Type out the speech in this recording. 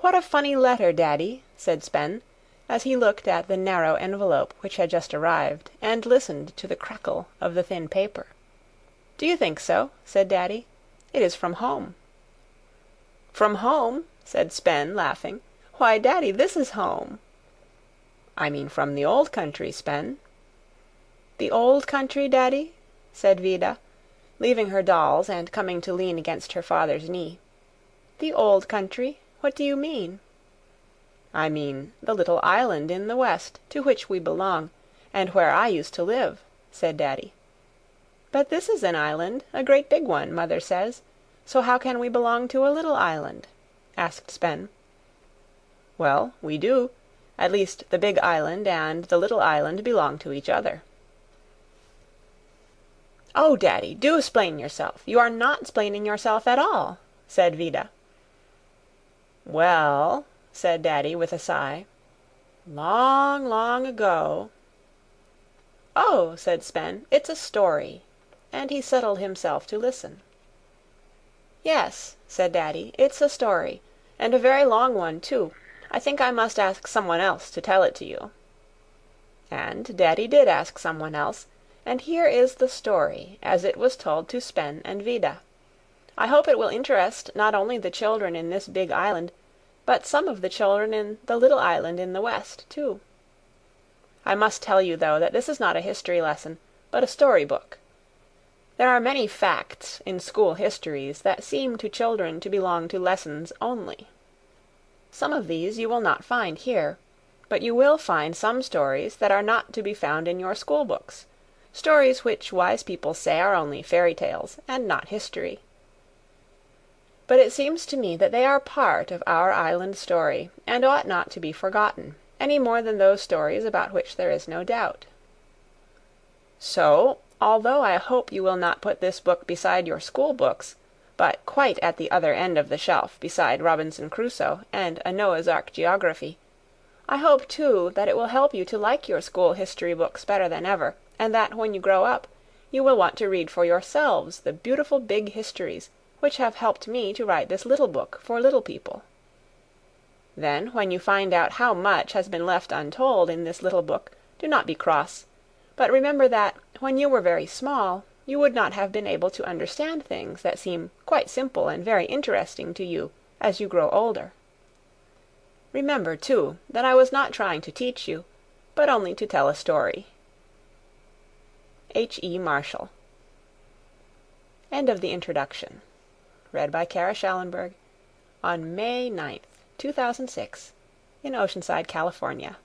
"What a funny letter, Daddy," said Spen, as he looked at the narrow envelope which had just arrived, and listened to the crackle of the thin paper. "Do you think so?" said Daddy. "It is from home." "From home?" said Spen, laughing. "Why, Daddy, this is home." "I mean from the old country, Spen." "The old country, Daddy?" said Vida, leaving her dolls and coming to lean against her father's knee. "The old country? What do you mean?" "I mean the little island in the west to which we belong, and where I used to live," said Daddy. "But this is an island, a great big one, Mother says. So how can we belong to a little island?" asked Spen. "Well, we do. At least the big island and the little island belong to each other." "Oh, Daddy, do splain yourself. You are not splaining yourself at all," said Vida. "Well," said Daddy with a sigh, "long, long ago—" "Oh," said Spen, "it's a story," and he settled himself to listen. "Yes," said Daddy, "it's a story, and a very long one, too. I think I must ask someone else to tell it to you." And Daddy did ask someone else, and here is the story as it was told to Spen and Vida. I hope it will interest not only the children in this big island, but some of the children in the little island in the west, too. I must tell you, though, that this is not a history lesson, but a story book. There are many facts in school histories that seem to children to belong to lessons only. Some of these you will not find here, but you will find some stories that are not to be found in your school books, stories which wise people say are only fairy tales and not history. But it seems to me that they are part of our island story and ought not to be forgotten, any more than those stories about which there is no doubt. So, although I hope you will not put this book beside your school books, but quite at the other end of the shelf beside Robinson Crusoe and a Noah's Ark geography, I hope, too, that it will help you to like your school history books better than ever, and that when you grow up you will want to read for yourselves the beautiful big histories which have helped me to write this little book for little people. Then, when you find out how much has been left untold in this little book, do not be cross, but remember that, when you were very small, you would not have been able to understand things that seem quite simple and very interesting to you as you grow older. Remember, too, that I was not trying to teach you, but only to tell a story. H.E. Marshall. End of the introduction. Read by Kara Schallenberg on May 9th, 2006, in Oceanside, California.